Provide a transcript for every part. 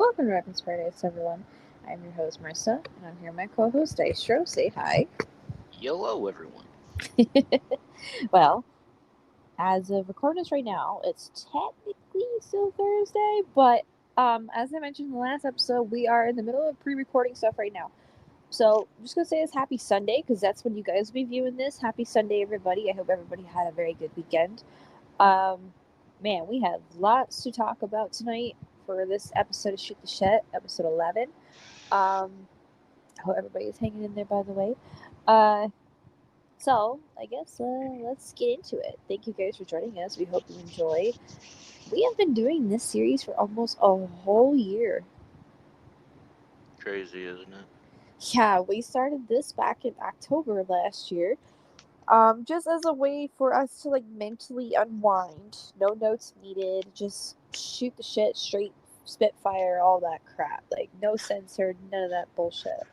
Welcome to Weapons Paradise, everyone. I'm your host, Marissa, and I'm here with my co-host, Dystro. Say hi. Hello, everyone. Well, as of recording this right now, it's technically still Thursday, but as I mentioned in the last episode, we are in the middle of pre-recording stuff right now. So I'm just gonna say it's Happy Sunday because that's when you guys will be viewing this. Happy Sunday, everybody! I hope everybody had a very good weekend. Um, Man, we have lots to talk about tonight for this episode of Shoot the Shit, episode 11. I hope everybody's hanging in there, by the way. Uh, I guess let's get into it. Thank you guys for joining us. We hope you enjoy. We have been doing this series for almost a whole year. Crazy, isn't it? Yeah, we started this back in October of last year. Just as a way for us to like mentally unwind. No notes needed. Just shoot the shit straight, spitfire, all that crap. Like no censored, none of that bullshit.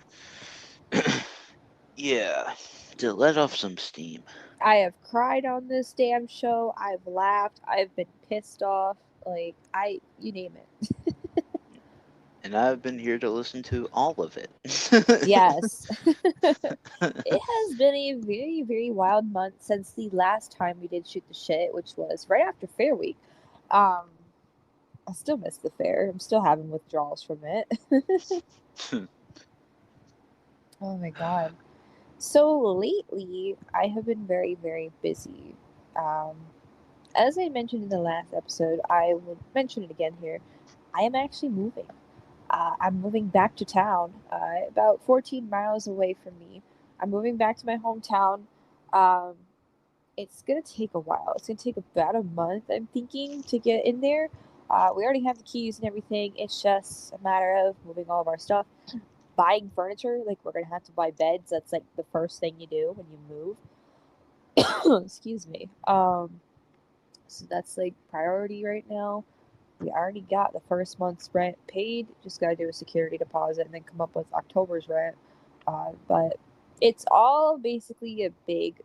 Yeah, to let off some steam. I have cried on this damn show. I've laughed. I've been pissed off. You name it. And I've been here to listen to all of it. Yes. It has been a very, very wild month since the last time we did Shoot the Shit, which was right after Fair Week. Um, I still miss the fair. I'm still having withdrawals from it. Oh my god. So lately, I have been very, very busy. Um, as I mentioned in the last episode, I will mention it again here. I am actually moving. I'm moving back to town, about 14 miles away from me. I'm moving back to my hometown. Um, it's gonna take a while. It's gonna take about a month, I'm thinking, to get in there. We already have the keys and everything. It's just a matter of moving all of our stuff, buying furniture. Like we're gonna have to buy beds. That's like the first thing you do when you move. Excuse me. So that's like priority right now. We already got the first month's rent paid. Just gotta do a security deposit and then come up with October's rent. But it's all basically a big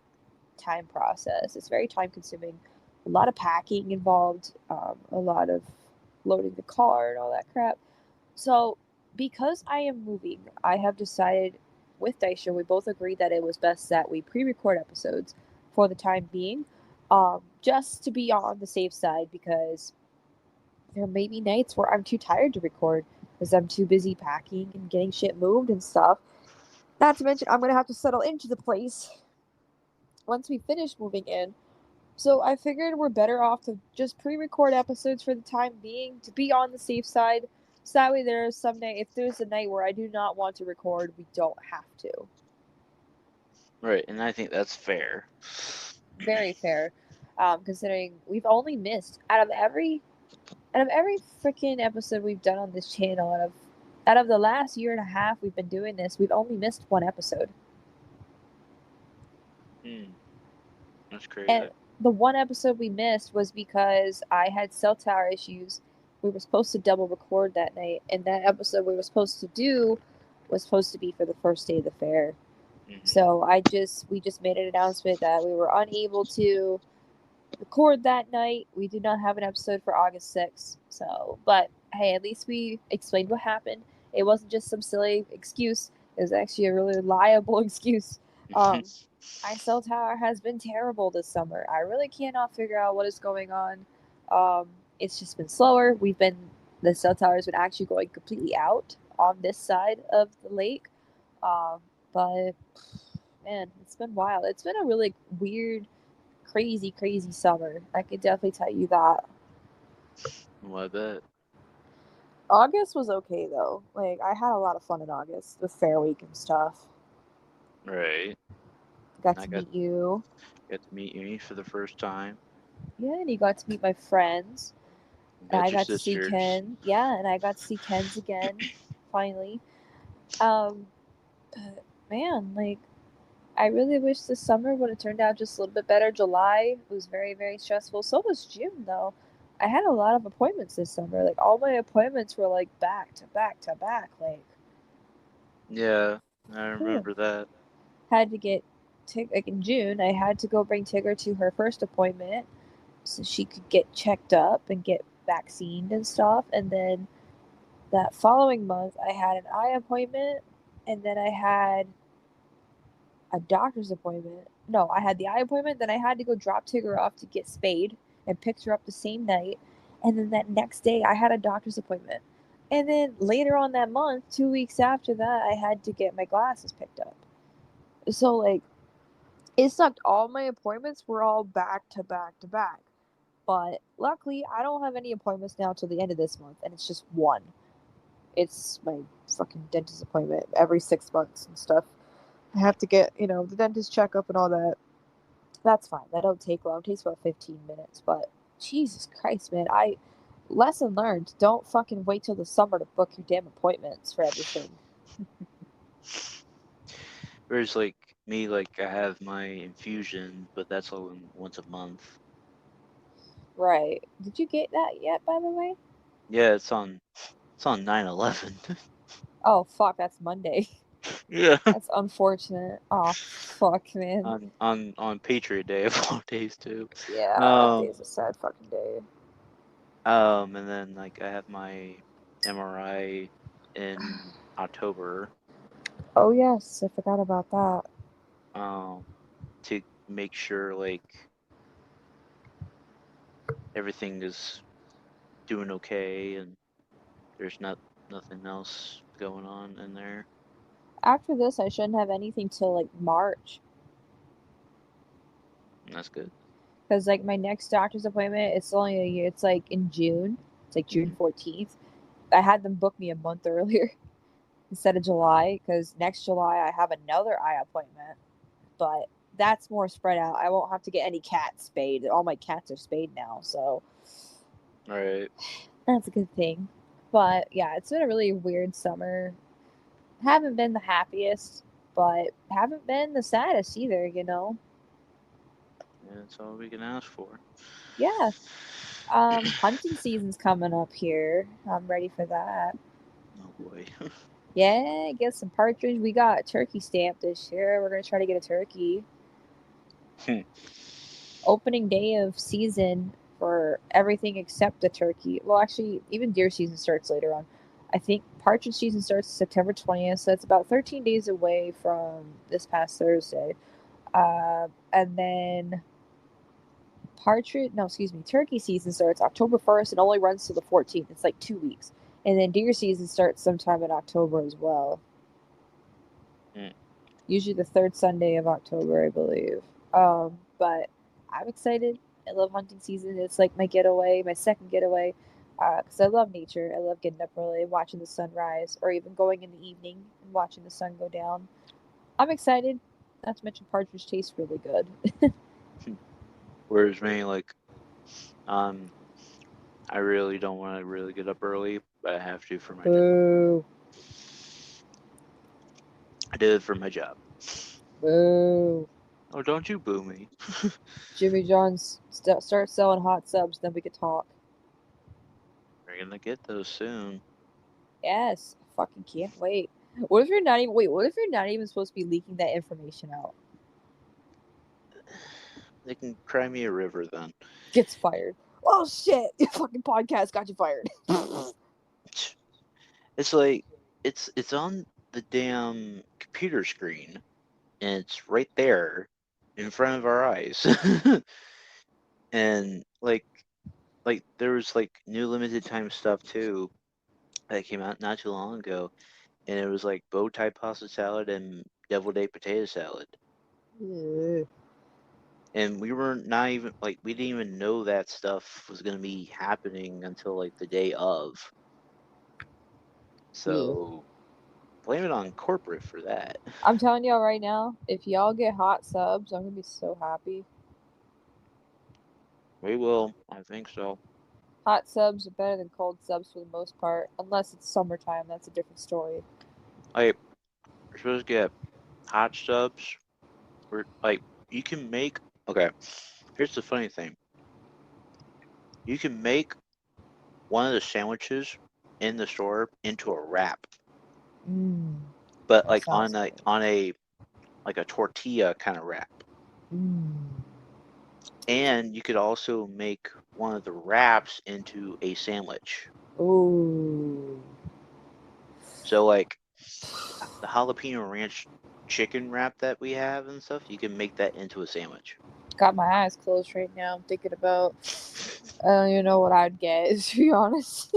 time process. It's very time consuming. A lot of packing involved. A lot of loading the car and all that crap. So because I am moving, I have decided with Daisha, we both agreed that it was best that we pre-record episodes for the time being, just to be on the safe side because there may be nights where I'm too tired to record because I'm too busy packing and getting shit moved and stuff. Not to mention, I'm gonna have to settle into the place once we finish moving in. So I figured we're better off to just pre-record episodes for the time being to be on the safe side. So that way, there's some night if there's a night where I do not want to record, we don't have to. Right, and I think that's fair. Very fair, considering we've only missed out of every freaking episode we've done on this channel, out of the last year and a half we've been doing this, we've only missed one episode. That's crazy. And the one episode we missed was because I had cell tower issues. We were supposed to double record that night, and that episode we were supposed to do was supposed to be for the first day of the fair. Hmm. So we just made an announcement that we were unable to record that night. We do not have an episode for August 6th. So, but hey, at least we explained what happened. It wasn't just some silly excuse. It was actually a really reliable excuse. Um, my cell tower has been terrible this summer. I really cannot figure out what is going on. It's just been slower. The cell tower has been actually going completely out on this side of the lake. Um, but man, it's been wild. It's been a really weird, crazy, crazy summer. I could definitely tell you that. Well, I bet. August was okay though. Like I had a lot of fun in August with Fair Week and stuff. Right. Got I to got meet you. got to meet you for the first time. Yeah, and you got to meet my friends. And Met I your got to see sisters. Ken. Yeah, and I got to see Ken's again, finally. Um, but man, like I really wish this summer would have turned out just a little bit better. July was very, very stressful. So was June though. I had a lot of appointments this summer. Like all my appointments were like back to back to back. Yeah, I Whew. remember that. Had to get like in June, I had to go bring Tigger to her first appointment so she could get checked up and get vaccinated and stuff. And then That following month, I had an eye appointment, and then I had a doctor's appointment. No, I had the eye appointment, then I had to go drop Tigger off to get spayed and picked her up the same night. And then that next day, I had a doctor's appointment. And then later on that month, 2 weeks after that, I had to get my glasses picked up. So, like, it sucked. All my appointments were all back to back to back. But luckily, I don't have any appointments now till the end of this month, and it's just one. It's my fucking dentist appointment every 6 months and stuff. I have to get, the dentist checkup and all that. That's fine. That don't take long. It takes about 15 minutes. But Jesus Christ, man. Lesson learned. Don't fucking wait till the summer to book your damn appointments for everything. Whereas like me, like I have my infusion, but that's once a month. Right. Did you get that yet, by the way? Yeah, it's on 9/11. Oh, fuck. That's Monday. Yeah. That's unfortunate. Oh, fuck, man. On Patriot Day of all days too. Yeah, that Um day's a sad fucking day. and then like I have my MRI in October, Oh, yes. I forgot about that. um, to make sure like everything is doing okay and there's nothing else going on in there. After this, I shouldn't have anything till, like, March. And that's good. Because, like, my next doctor's appointment, it's only a year. It's, like, in June. It's, like, June Mm. 14th. I had them book me a month earlier instead of July. Because next July, I have another eye appointment. But that's more spread out. I won't have to get any cats spayed. All my cats are spayed now. So All right. that's a good thing. But, yeah, it's been a really weird summer. Haven't been the happiest, but haven't been the saddest either. Yeah, that's all we can ask for. Yeah. Hunting season's coming up here. I'm ready for that. Oh boy. Yeah, get some partridge. We got a turkey stamp this year. We're gonna try to get a turkey. Opening day of season for everything except the turkey. Well, actually, even deer season starts later on. I think partridge season starts September 20th, so it's about 13 days away from this past Thursday. And then turkey season starts October 1st and only runs to the 14th. It's like 2 weeks. And then deer season starts sometime in October as well. Mm. Usually the third Sunday of October, I believe. But I'm excited. I love hunting season. It's like my getaway, my second getaway. Because I love nature. I love getting up early, watching the sunrise, or even going in the evening and watching the sun go down. I'm excited. Not to mention partridge tastes really good. Whereas me, like, um, I really don't want to really get up early, but I have to for my job. Boo. I did it for my job. Boo. Oh, don't you boo me. Jimmy John's start selling hot subs, then we could talk. We're gonna get those soon. Yes, I fucking can't wait. What if you're not even wait? What if you're not even supposed to be leaking that information out? They can cry me a river then. Gets fired. Oh shit! Your fucking podcast got you fired. It's like it's on the damn computer screen and it's right there in front of our eyes. And like there was like new limited time stuff too that came out not too long ago, and it was like bow tie pasta salad and deviled egg potato salad. And we were not even like we didn't even know that stuff was gonna be happening until like the day of. Yeah. So blame it on corporate for that. I'm telling y'all right now, if y'all get hot subs, I'm gonna be so happy. We will, I think so. Hot subs are better than cold subs for the most part, unless it's summertime. That's a different story. Like we're supposed to get hot subs. We're like you can make okay. Here's the funny thing. You can make one of the sandwiches in the store into a wrap, Mmm, but that like sounds good. on a like a tortilla kind of wrap. Mmm. And you could also make one of the wraps into a sandwich. Ooh. So like the jalapeno ranch chicken wrap that we have and stuff, you can make that into a sandwich. Got my eyes closed right now. I'm thinking about. I don't even know what I'd get, to be honest.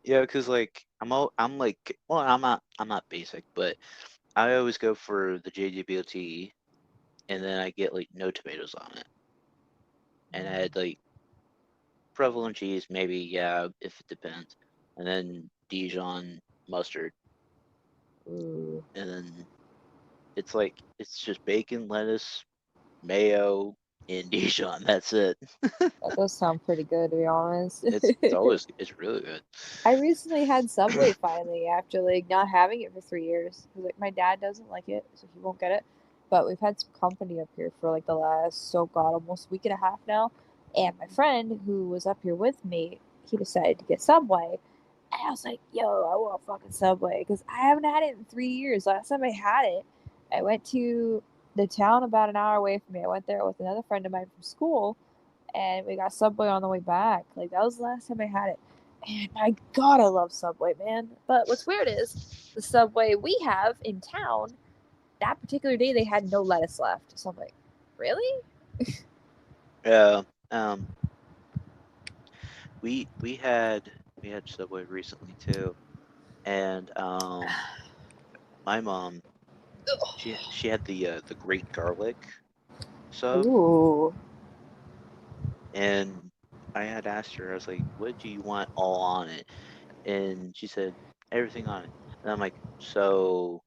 Yeah, because like I'm like well I'm not basic, but I always go for the JGBOT and then I get like no tomatoes on it. And I had like provolone cheese, maybe, yeah, if it depends. And then Dijon mustard. Ooh, And then it's just bacon, lettuce, mayo, and Dijon. That's it. that does sound pretty good, to be honest. It's really good. I recently had Subway finally after like not having it for 3 years. 'Cause, like my dad doesn't like it, so he won't get it. But we've had some company up here for like the last almost a week and a half now. And my friend who was up here with me, he decided to get Subway. And I was like, yo, I want fucking Subway because I haven't had it in 3 years. Last time I had it, I went to the town about an hour away from me. I went there with another friend of mine from school, and we got Subway on the way back. Like that was the last time I had it. And my God, I love Subway, man. But what's weird is the Subway we have in town. That particular day, they had no lettuce left. So I'm like, really? Yeah. Um. We had Subway recently too, and my mom she had the great garlic sub, Ooh. and I had asked her, I was like, "What do you want all on it?" And she said, "Everything on it." And I'm like, "So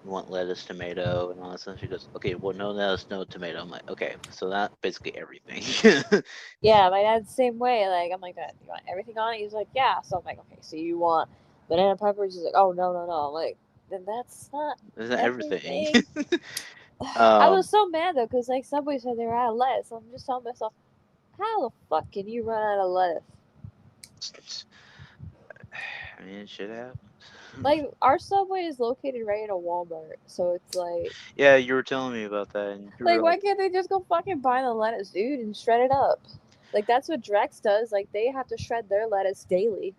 you want lettuce, tomato, and all that stuff?" She goes, "Okay, well, no lettuce, no tomato." I'm like, "Okay, so that basically everything." Yeah, my dad's the same way. Like, I'm like, Dad, you want everything on it? He's like, yeah. So I'm like, okay, so you want banana peppers? He's like, oh, no, no, no. I'm like, then that's not That's not everything. everything. I was um, so mad though, because like Subway said they were out of lettuce. So I'm just telling myself, how the fuck can you run out of lettuce? I mean, shit happens. Like, our Subway is located right in a Walmart. So it's Yeah, you were telling me about that, and you were why like, can't they just go fucking buy the lettuce, dude, and shred it up? Like, that's what Drex does. Like, they have to shred their lettuce daily.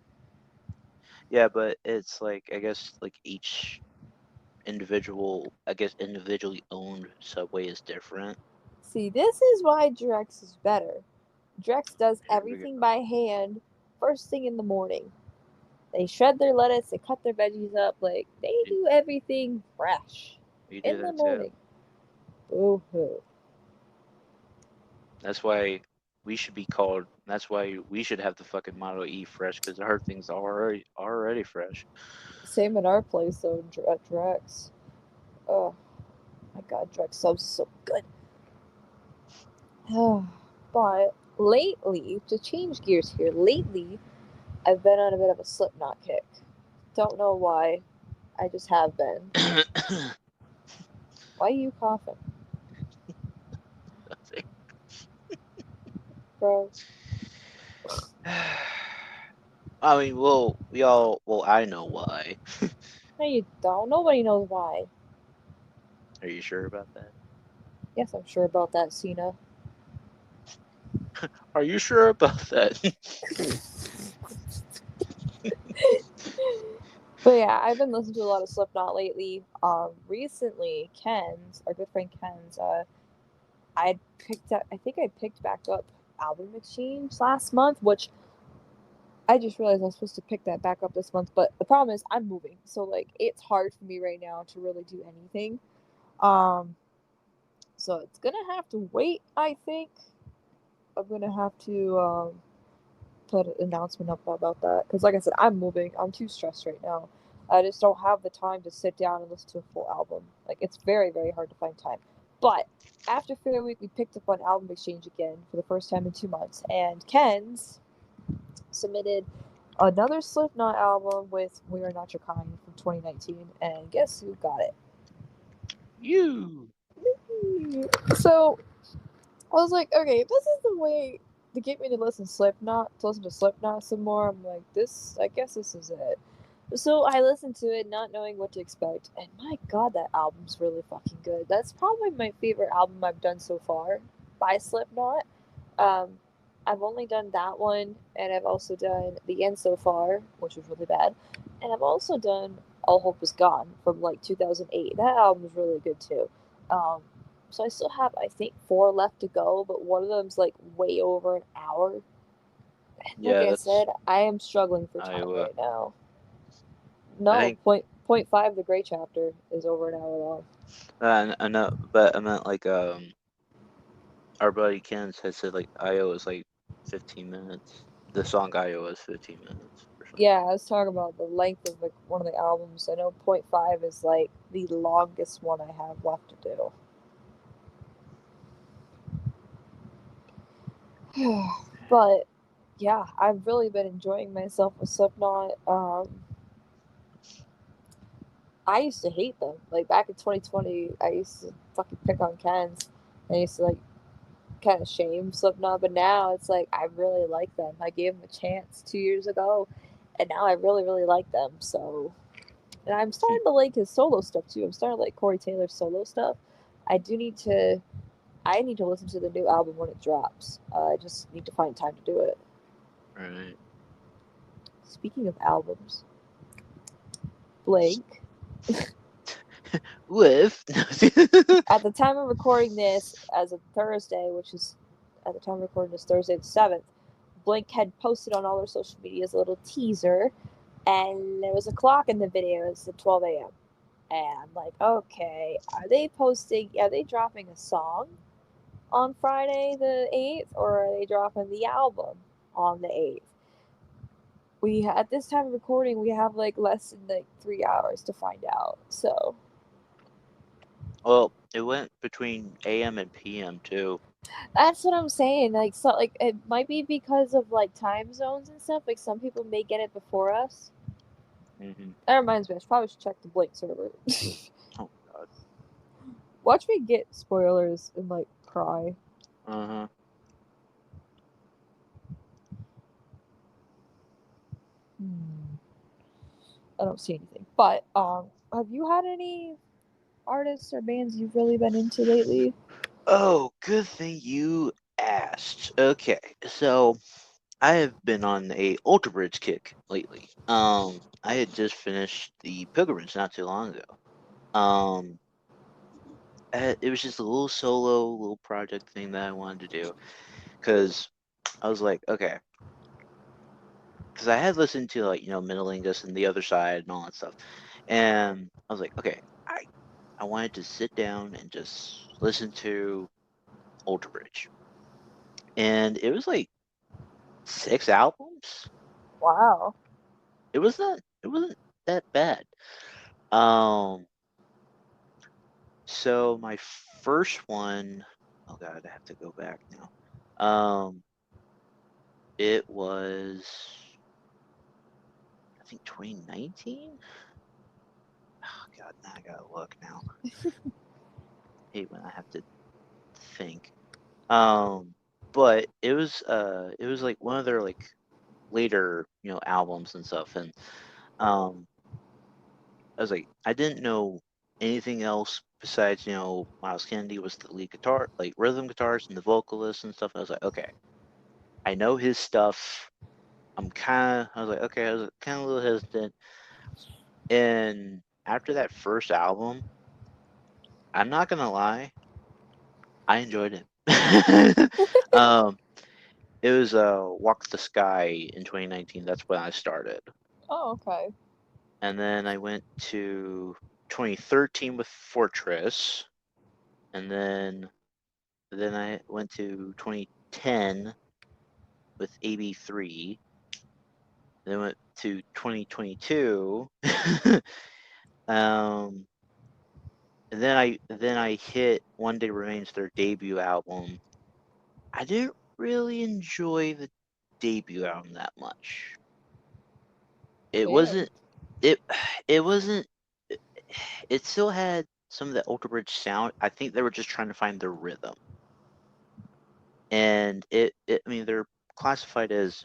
yeah, but it's like I guess like each individual, I guess individually owned Subway is different. See, this is why Drex is better. Drex does Here we everything go. by hand first thing in the morning. They shred their lettuce, they cut their veggies up, like they We, do everything fresh we do in the that too. morning. Boo hoo. That's why we should be called. That's why we should have the fucking motto "Eat fresh" because our things are already fresh. Same in our place though at Drex. Oh my god, Drex subs is so good. But lately, to change gears here, lately I've been on a bit of a Slipknot kick. Don't know why. I just have been. Why are you coughing, bro? I mean, well, I know why. No, you don't. Nobody knows why. Are you sure about that? Yes, I'm sure about that, Cena. Are you sure about that? But yeah, I've been listening to a lot of Slipknot lately. Recently, Ken's, our good friend Ken's, I picked up. I think I picked back up Album Exchange last month, which I just realized I'm supposed to pick that back up this month. But the problem is I'm moving, so like it's hard for me right now to really do anything. Um, so it's gonna have to wait. I think I'm gonna have to put an announcement up about that because, like I said, I'm moving. I'm too stressed right now. I just don't have the time to sit down and listen to a full album. Like it's very, very hard to find time. But after Fair Week, we picked up on Album Exchange again for the first time in 2 months, and Ken's submitted another Slipknot album with "We Are Not Your Kind" from 2019, and guess who got it? You. So I was like, okay, if this is the way to get me to listen to Slipknot some more. I'm like, this. I guess this is it. So I listened to it, not knowing what to expect, and my God, that album's really fucking good. That's probably my favorite album I've done so far by Slipknot. Um, I've only done that one, and I've also done The End So Far, which was really bad, And I've also done All Hope Is Gone from like 2008. That album is really good too. Um, so I still have, I think, four left to go, but one of them's like way over an hour. Like Yeah, I that's said, I am struggling for time Iowa. right now. I No, think point five, the Gray chapter is over an hour long. I know, but I meant like our buddy Ken had said like Iowa is like 15 minutes. The song Iowa is 15 minutes or something. Yeah, I was talking about the length of one of the albums. I know point five is like the longest one I have left to do. But yeah, I've really been enjoying myself with Slipknot. I used to hate them. Like back in 2020, I used to fucking pick on Ken's. I used to like kind of shame Slipknot, but now it's like I really like them. I gave them a chance 2 years ago, and now I really really like them. So, and I'm starting to like his solo stuff too. I'm starting to like Corey Taylor's solo stuff. I do need to. I need to listen to the new album when it drops. I just need to find time to do it. Right. Speaking of albums, Blake. With At the time of recording this, as of Thursday, which is at the time of recording this Thursday the 7th, Blink had posted on all their social medias a little teaser, and there was a clock in the video. It's at 12 a.m. And I'm like, okay, are they dropping a song on Friday the 8th, or are they dropping the album on the 8th? At this time of recording, we have like less than like 3 hours to find out. So well, it went between AM and PM too. that's what I'm saying. Like, so, like, it might be because of like time zones and stuff. Like, some people may get it before us. Hmm. That reminds me, I should probably check the Blink server. Oh God. Watch me get spoilers and like cry. Uh-huh. Hmm. I don't see anything. But have you had any artists or bands you've really been into lately? Oh, good thing you asked. Okay, so I have been on a Ultra Bridge kick lately. I had just finished the Pilgrimage not too long ago. Um, it was just a little solo, little project thing that I wanted to do because I was like, okay, because I had listened to like Metalingus and the other side and all that stuff, and I was like, okay, I wanted to sit down and just listen to Ultra Bridge, and it was like 6 albums. Wow. It wasn't that bad. Um, so my first one, oh God, I have to go back now. It was I think 2019. Oh God, now I gotta look now. I hate when I have to think. Um, but it was like one of their like later albums and stuff, and um I was like I didn't know anything else besides Miles Kennedy was the lead guitar, like rhythm guitarist and the vocalist and stuff. I was like, okay, I know his stuff. I was like, okay, I was kind of a little hesitant. And after that first album, I'm not gonna lie, I enjoyed it. um, it was Walk the Sky in 2019. That's when I started, Oh, okay. and then I went to 2013 with Fortress, and then I went to 2010 with AB3. Then went to 2022. um, and then I hit One Day Remains, their debut album. I didn't really enjoy the debut album that much. It Damn. wasn't it it wasn't it still had some of the Ultra Bridge sound. I think they were just trying to find their rhythm. And I mean they're classified as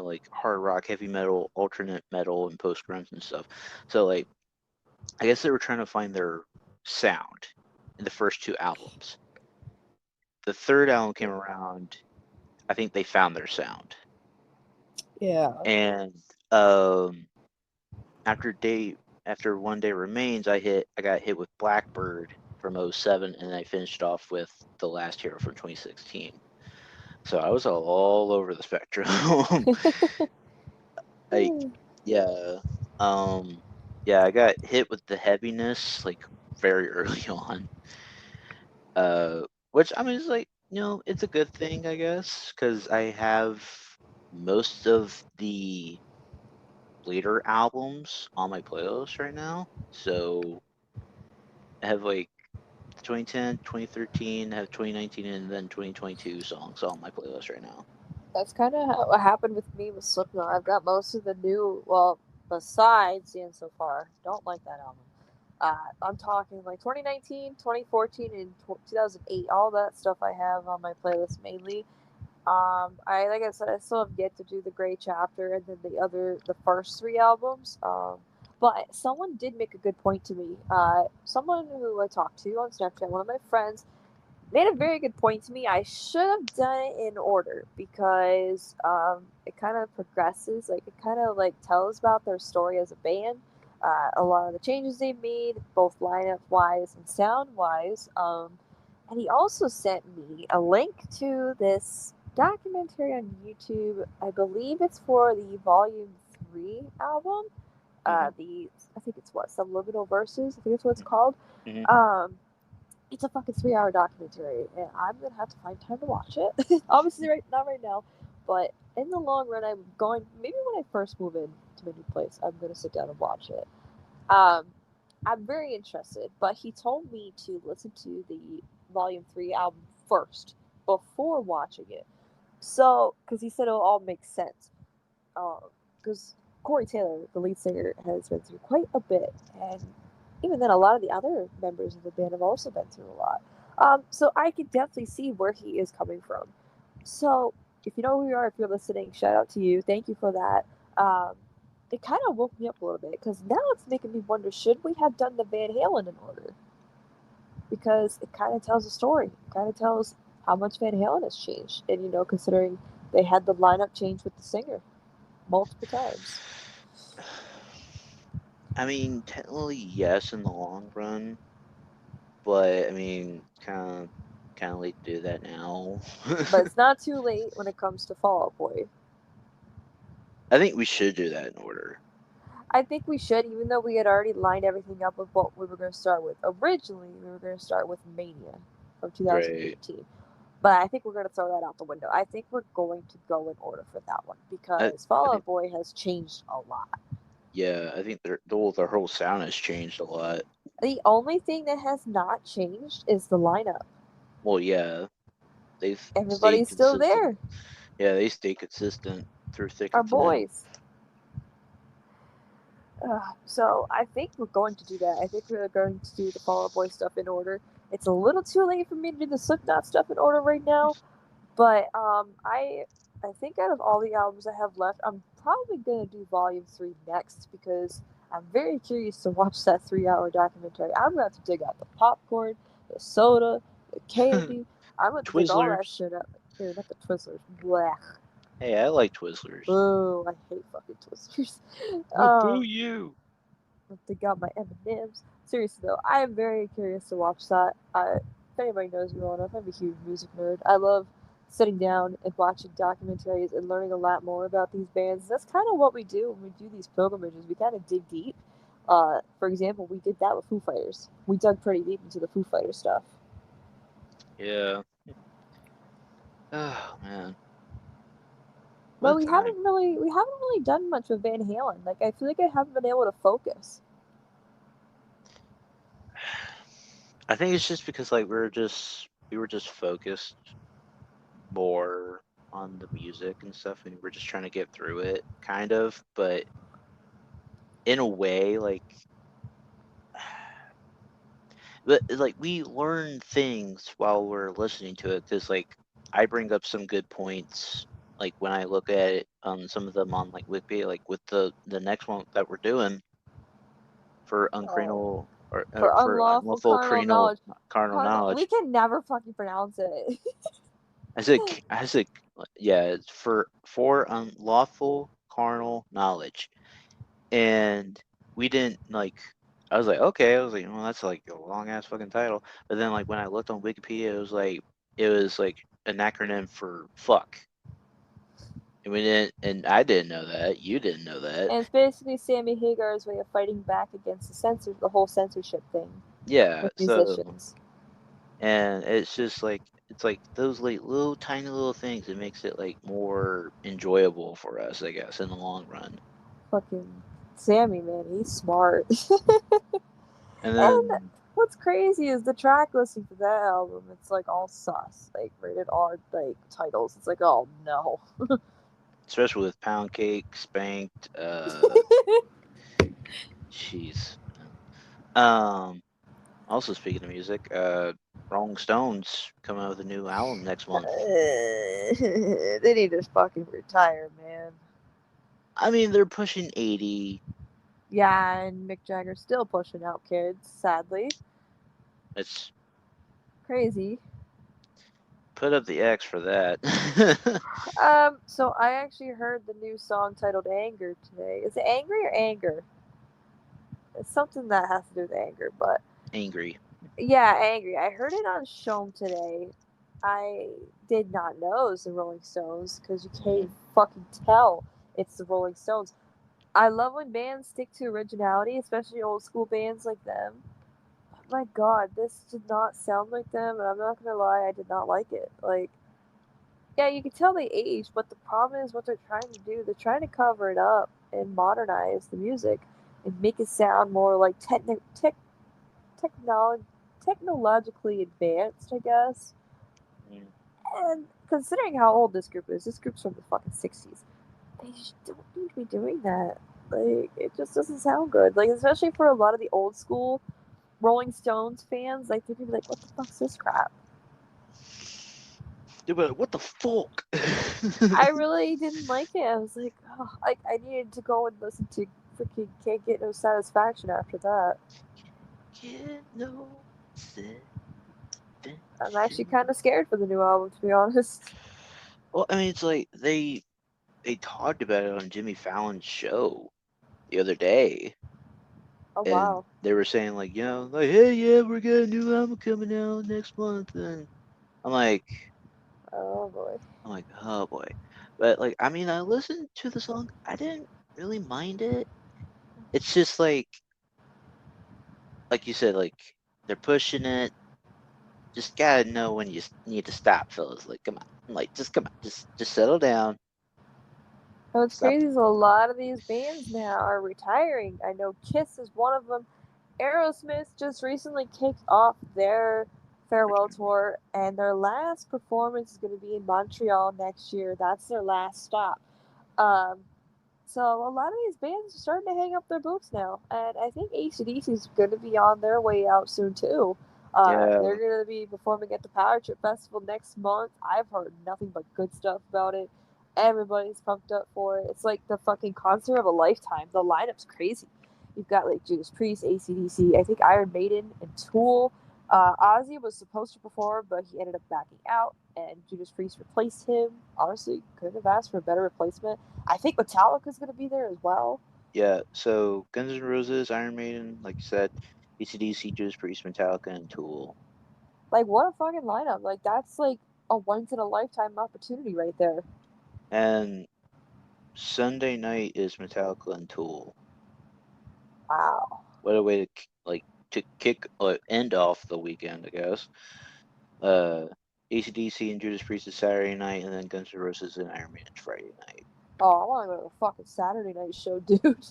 like hard rock, heavy metal, alternate metal, and post grunge and stuff. So like I guess they were trying to find their sound in the first two albums. The third album came around, I think they found their sound. Yeah. And um after One Day Remains, I got hit with Blackbird from '07, and I finished off with The Last Hero from 2016. So I was all over the spectrum. Like, yeah, um, yeah, I got hit with the heaviness like very early on. Uh, which I mean, it's like, it's a good thing, I guess, because I have most of the later albums on my playlist right now. So I have like 2010, 2013, I have 2019, and then 2022 songs on my playlist right now. That's kind of what happened with me with Slipknot. I've got most of the new, well, besides the end so far. Don't like that album. I'm talking like 2019, 2014, and 2008. All that stuff I have on my playlist mainly. I like I said, I still have yet to do the Gray Chapter and then the first three albums. But someone did make a good point to me. Someone who I talked to on Snapchat, one of my friends, made a very good point to me. I should have done it in order because it kind of progresses. Like it kind of like tells about their story as a band. A lot of the changes they made, both lineup wise and sound wise. And he also sent me a link to this documentary on YouTube. I believe it's for the Volume 3 album. Hmm. The I think it's what Subliminal Verses. I think that's what it's called. Hmm. Um, it's a fucking 3 hour documentary, and I'm gonna have to find time to watch it. Obviously, not right now, but in the long run, I'm going. Maybe when I first move in to my new place, I'm gonna sit down and watch it. Um, I'm very interested, but he told me to listen to the Volume 3 album first before watching it. So, because he said it'll all make sense. Because Corey Taylor, the lead singer, has been through quite a bit, and even then, a lot of the other members of the band have also been through a lot. So I can definitely see where he is coming from. So if you know who you are, if you're listening, shout out to you. Thank you for that. Um, it kind of woke me up a little bit because now it's making me wonder: should we have done the Van Halen in order? Because it kind of tells a story. It kind of tells how much Van Halen has changed, and considering they had the lineup change with the singer multiple times. I mean, technically yes in the long run, but I mean, kind of late to do that now. But it's not too late when it comes to Fall Out Boy. I think we should do that in order. I think we should, even though we had already lined everything up with what we were going to start with. Originally, we were going to start with Mania from Right. 2018. But I think we're going to throw that out the window. I think we're going to go in order for that one I because I Fall think Out Boy has changed a lot. yeah, I think their whole sound has changed a lot. The only thing that has not changed is the lineup. Well, yeah, they've stayed Everybody's still consistent. there. Yeah, they stay consistent through thick Our and thin. boys. So I think we're going to do that. I think we're going to do the Fall Out Boy stuff in order. It's a little too late for me to do the Slipknot stuff in order right now, but I think out of all the albums I have left, I'm probably gonna do Volume 3 next because I'm very curious to watch that 3 hour documentary. I'm gonna have to dig out the popcorn, the soda, the candy. I'm gonna dig all that Twizzlers. shit up. Ew, not the Twizzlers. Blech. Hey, I like Twizzlers. Boo! I hate fucking Twizzlers. Well, boo Um, you. dig out my M&Ms. Seriously though, I am very curious to watch that. If anybody knows me well enough, I'm a huge music nerd. I love sitting down and watching documentaries and learning a lot more about these bands. That's kind of what we do when we do these pilgrimages. We kind of dig deep. For example, we did that with Foo Fighters. We dug pretty deep into the Foo Fighters stuff. Yeah. Oh man, what But a time. we haven't really done much with Van Halen. Like I feel like I haven't been able to focus. I think it's just because like we were just focused more on the music and stuff, and we're just trying to get through it, kind of. But in a way, but like we learn things while we're listening to it, because like I bring up some good points, like when I look at it, some of them on like Wikipedia, like with the next one that we're doing for Oh, uncrinal or for for unlawful unlawful carnal crenal knowledge. carnal Carnal. We knowledge. can never fucking pronounce it. I said, yeah, it's for unlawful carnal knowledge, and we didn't like. I was like, okay. I was like, well, that's like a long ass fucking title. But then like when I looked on Wikipedia, it was like an acronym for fuck. And we didn't, and I didn't know that. You didn't know that. And it's basically Sammy Hagar's way of fighting back against the whole censorship thing Yeah. with So, musicians. and it's just like it's like those like little tiny little things. It makes it like more enjoyable for us, I guess, in the long run. Fucking Sammy, man, he's smart. And And then, what's crazy is the track listing for that album. It's like all sus, like rated R, like titles. It's like, oh no. especially with Pound Cake, Spanked, jeez. Um, Also speaking of music, Rolling Stones coming out with a new album next month. They need to fucking retire, man. I mean, they're pushing 80. Yeah, and Mick Jagger's still pushing out kids, sadly. It's Crazy. put up the X for that. So I actually heard the new song titled Anger today. Is it Angry or Anger? It's something that has to do with anger, but Angry. yeah, Angry. I heard it on Showm today. I did not know it was the Rolling Stones because you can't Mm. fucking tell it's the Rolling Stones. I love when bands stick to originality, especially old school bands like them. But my god, this did not sound like them, and I'm not gonna lie, I did not like it. Like, yeah, you can tell they aged, but the problem is what they're trying to do. They're trying to cover it up and modernize the music and make it sound more like technolo- technologically advanced, I guess. Mm. And considering how old this group's from the fucking 60s. They just don't need to be doing that. Like, it just doesn't sound good. Like, especially for a lot of the old school Rolling Stones fans, like, they're gonna be like, what the fuck's this crap? Yeah, but what the fuck? I really didn't like it. I was like, oh, I needed to go and listen to freaking Can't Get No Satisfaction after that. Get no satisfaction. I'm actually kind of scared for the new album, to be honest. Well, I mean, it's like they talked about it on Jimmy Fallon's show the other day, Oh, and wow. they were saying like, like, hey, yeah, we're got a new album coming out next month, and I'm like, Oh, boy. oh boy. But like, I mean, I listened to the song. I didn't really mind it. It's just like you said, like they're pushing it. Just gotta know when you need to stop, fellas. Like, come on, like just come on, just settle down. What's Stop. crazy is a lot of these bands now are retiring. I know Kiss is one of them. Aerosmith just recently kicked off their farewell tour, and their last performance is going to be in Montreal next year. That's their last stop. Um, so a lot of these bands are starting to hang up their boots now, and I think AC/DC is going to be on their way out soon too. They're Yeah, going to be performing at the Power Trip Festival next month. I've heard nothing but good stuff about it. Everybody's pumped up for it. It's like the fucking concert of a lifetime. The lineup's crazy. You've got like Judas Priest, AC/DC, I think Iron Maiden, and Tool. Ozzy was supposed to perform, but he ended up backing out, and Judas Priest replaced him. Honestly, couldn't have asked for a better replacement. I think Metallica's going to be there as well. yeah. So Guns N' Roses, Iron Maiden, like you said, AC/DC, Judas Priest, Metallica, and Tool. Like, what a fucking lineup. Like, that's like a once in a lifetime opportunity right there. And Sunday night is Metallica and Tool. Wow. What a way to to kick end off the weekend, I guess. Uh, AC/DC and Judas Priest is Saturday night, and then Guns N' Roses and Iron Maiden is Friday night. Oh, I want to go to a fucking Saturday night show, dude.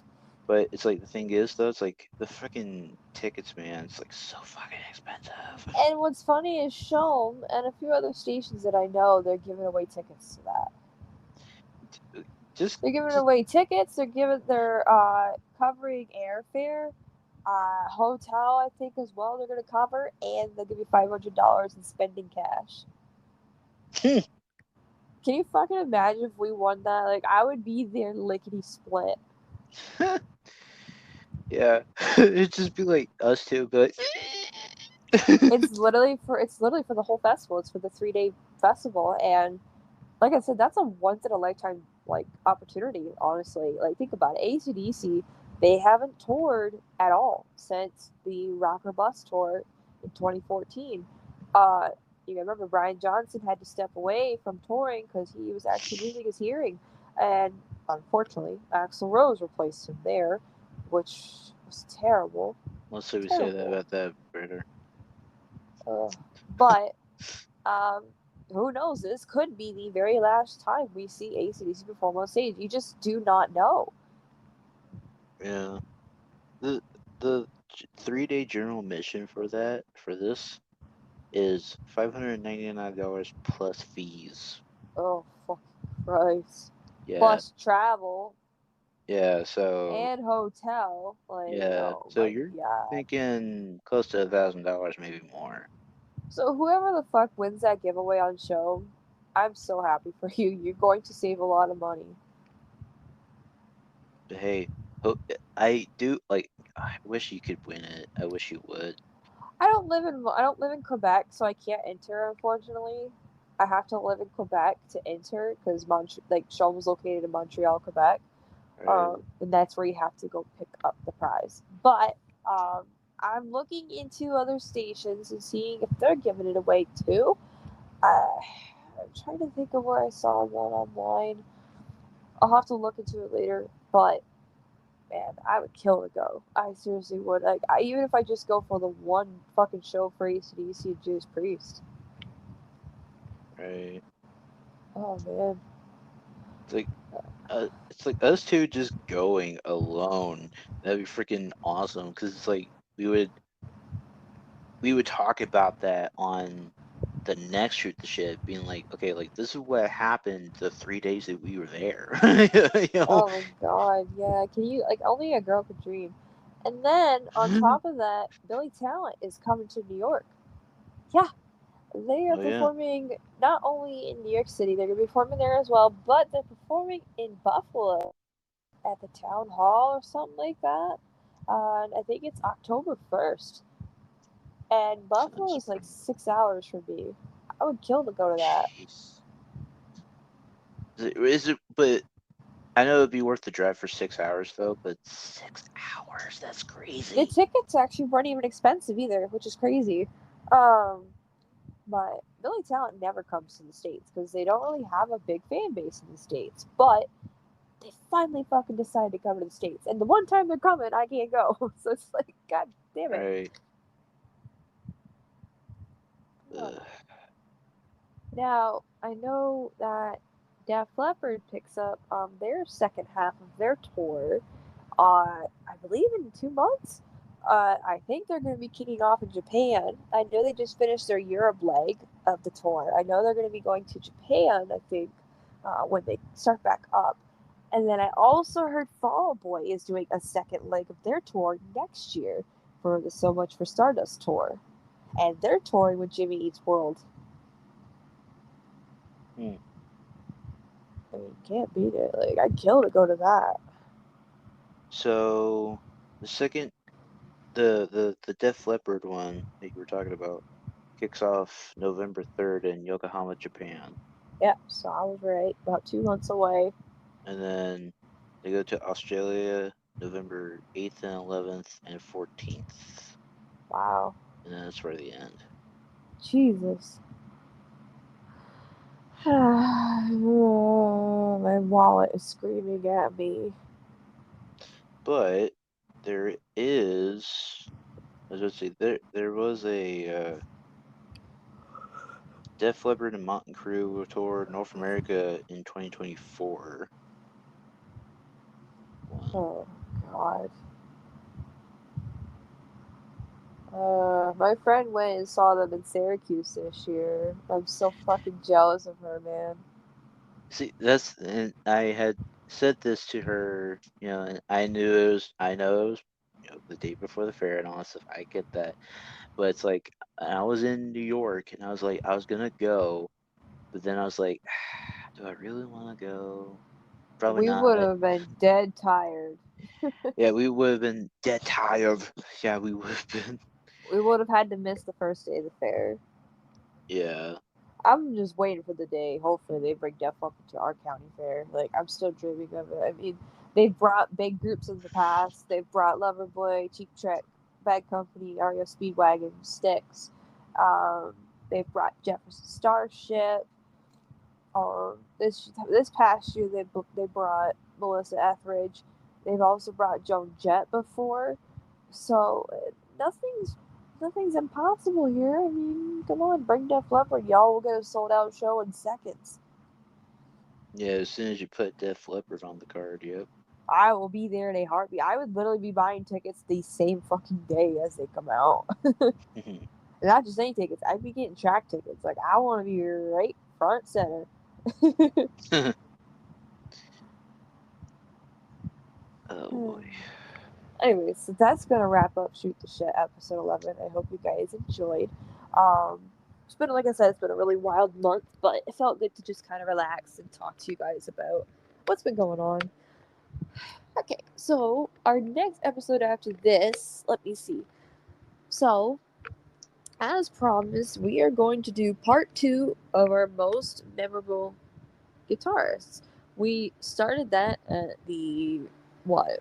But it's like the thing is though, it's like the freaking tickets, man. It's like so fucking expensive. And what's funny is Showm and a few other stations that I know, they're giving away tickets to that. Just, They're giving just away tickets. They're covering airfare, hotel, I think as well. They're gonna cover, and they'll give you $500 in spending cash. Can you fucking imagine if we won that? Like, I would be there lickety split. yeah, it'd just be like us two, but It's literally for the whole festival. It's for the 3 day festival, and like I said, that's a once in a lifetime like opportunity. Honestly, like think about it. ACDC They haven't toured at all since the Rocker Bus tour in 2014. Uh, you remember Brian Johnson had to step away from touring because he was actually losing his hearing, and unfortunately, Axl Rose replaced him there, which was terrible, Mostly we say that terrible. about that Britter. But um, who knows? This could be the very last time we see AC/DC perform on stage. You just do not know. Yeah. The 3-day general admission for this is $599 plus fees. Oh, fucking Christ. Yeah. Plus travel Yeah, so and hotel. Like, yeah, oh so my you're god. thinking close to $1,000, maybe more. So, whoever the fuck wins that giveaway on show, I'm so happy for you. You're going to save a lot of money. But hey, I do like. I wish you could win it. I wish you would. I don't live in Quebec, so I can't enter. Unfortunately, I have to live in Quebec to enter because show was located in Montreal, Quebec. Right. And that's where you have to go pick up the prize. But um, I'm looking into other stations and seeing if they're giving it away too. I'm trying to think of where I saw one online. I'll have to look into it later. But man, I would kill to go. I seriously would. Like, even if I just go for the one fucking show for ACDC and Judas Priest. Right. Oh man. It's like it's like us two just going alone. That'd be freaking awesome. Because it's like we would talk about that on the next shoot the shit, being like, okay, like this is what happened the 3 days that we were there. you know. Oh my god. Yeah. Can you like only a girl could dream. And then on top of that, Billy Talent is coming to New York. Yeah, they are Oh yeah. performing not only in New York City, they're going to be performing there as well, but they're performing in Buffalo at the town hall or something like that. And I think it's October 1st. And Buffalo Sounds is like 6 hours from me. I would kill to go to that. jeez. Is it? But I know it'd be worth the drive for 6 hours though. But 6 hours, that's The crazy. tickets actually weren't even expensive either, which is crazy. Um, but Billy Talent never comes to the States because they don't really have a big fan base in the States. But they finally fucking decided to come to the States. And the one time they're coming, I can't go. So it's like, god damn it. Right. Oh. Ugh. Now, I know that Def Leppard picks up their second half of their tour, I believe in 2 months. I think they're going to be kicking off in Japan. I know they just finished their Europe leg of the tour. I know they're going to be going to Japan, I think, when they start back up. And then I also heard Fall Out Boy is doing a second leg of their tour next year for the So Much for Stardust tour. And they're touring with Jimmy Eats World. Hmm. I mean, can't beat it. Like, I'd kill to go to that. So the second, the Def Leppard one that you were talking about kicks off November 3rd in Yokohama, Japan, Yep, so I was right. About 2 months away. and then they go to Australia November 8th and 11th and 14th, Wow. and then that's where they end. Jesus. My wallet is screaming at me. But there is, I was going to say there was a Def Leppard and Mountain Crew tour North America in 2024 one. Oh, God. My friend went and saw them in Syracuse this year. I'm so fucking jealous of her, man. See, that's and I had said this to her, and I know it was, the day before the fair and all that stuff. I get that, but it's like I was in New York and I was like, I was gonna go, but then I was like, do I really want to go? Probably We would not. have been dead tired. Yeah, we would have been dead tired. Yeah, we would have been. We would have had to miss the first day of the fair. Yeah, I'm just waiting for the day. Hopefully, they bring Def Leppard to our county fair. Like, I'm still dreaming of it. I mean, They've brought big groups in the past. They've brought Loverboy, Cheap Trick, Bad Company, REO Speedwagon, Styx. Um, they've brought Jefferson Starship. This past year they brought Melissa Etheridge. They've also brought Joan Jett before. So nothing's impossible here. I mean, come on, bring Def Leppard. Y'all will get a sold out show in seconds. Yeah, as soon as you put Def Leppard on the card, yep. I will be there in a heartbeat. I would literally be buying tickets the same fucking day as they come out. Not just any tickets. I'd be getting track tickets. Like I want to be right front center. Oh boy. Anyways, so that's gonna wrap up Shoot the Shit episode 11. I hope you guys enjoyed. Um, it's been, like I said, it's been a really wild month, but it felt good to just kind of relax and talk to you guys about what's been going on. Okay, so our next episode after this, let me see. So, as promised, we are going to do part two of our most memorable guitarists. We started that at the what?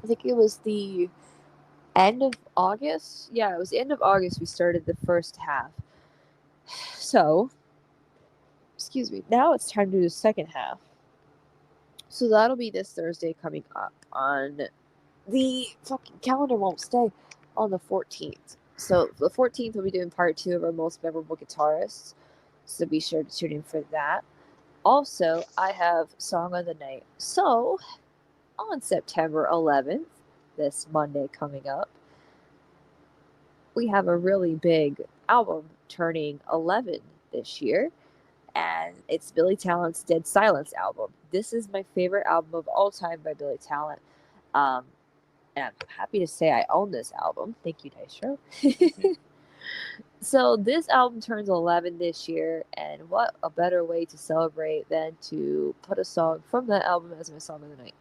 I think it was the end of August. Yeah, it was the end of August we started the first half. So, excuse me. Now it's time to do the second half. So that'll be this Thursday coming up on the fucking calendar won't stay on the 14th. So the 14th we'll be doing part two of our most memorable guitarists. So be sure to tune in for that. Also, I have Song of the Night. So on September 11th, this Monday coming up, we have a really big album turning 11 this year, and it's Billy Talent's Dead Silence album. This is my favorite album of all time by Billy Talent. Um, and I'm happy to say I own this album. Thank you, Dystro. So this album turns 11 this year, and what a better way to celebrate than to put a song from that album as my song of the night.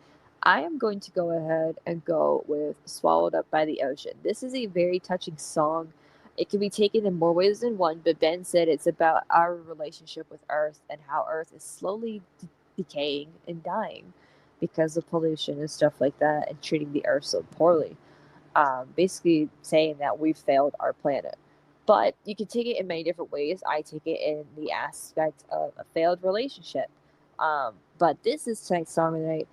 I am going to go ahead and go with Swallowed Up by the Ocean. This is a very touching song. It can be taken in more ways than one, but Ben said it's about our relationship with Earth and how Earth is slowly decaying and dying because of pollution and stuff like that, and treating the Earth so poorly. Basically saying that we failed our planet. But you can take it in many different ways. I take it in the aspect of a failed relationship. But this is tonight's song of the night,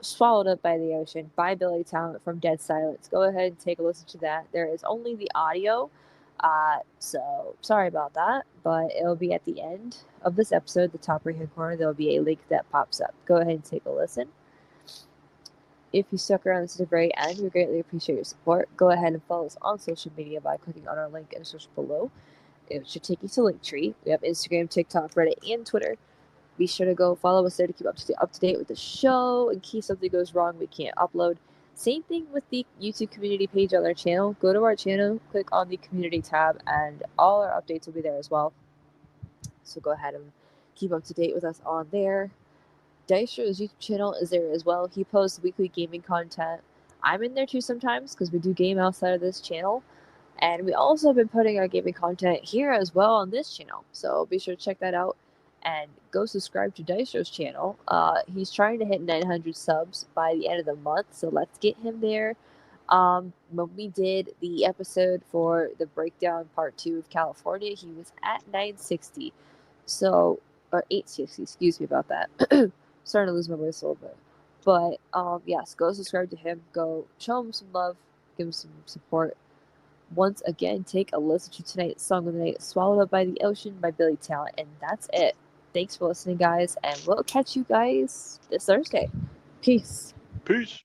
Swallowed Up by the Ocean by Billy Talent from Dead Silence. Go ahead and take a listen to that. There is only the audio. So sorry about that, but it'll be at the end of this episode, the top right hand corner. There'll be a link that pops up. Go ahead and take a listen. If you stuck around to the very end, we greatly appreciate your support. Go ahead and follow us on social media by clicking on our link in the search below. It should take you to Linktree. We have Instagram, TikTok, Reddit, and Twitter. Be sure to go follow us there to keep up to date with the show. In case something goes wrong, we can't upload. Same thing with the YouTube community page on our channel. Go to our channel, click on the community tab, and all our updates will be there as well. So go ahead and keep up to date with us on there. Dystro's YouTube channel is there as well. He posts weekly gaming content. I'm in there too sometimes because we do game outside of this channel. And we also have been putting our gaming content here as well on this channel. So be sure to check that out and go subscribe to Dystro's channel. He's trying to hit 900 subs by the end of the month. So let's get him there. When we did the episode for the breakdown part 2 of California, he was at 960. So, or 860, excuse me about that. Starting to lose my voice a little bit. But yes, go subscribe to him. Go show him some love. Give him some support. Once again, take a listen to tonight's song of the night, Swallowed Up by the Ocean by Billy Talent. And that's it. Thanks for listening, guys. And we'll catch you guys this Thursday. Peace. Peace.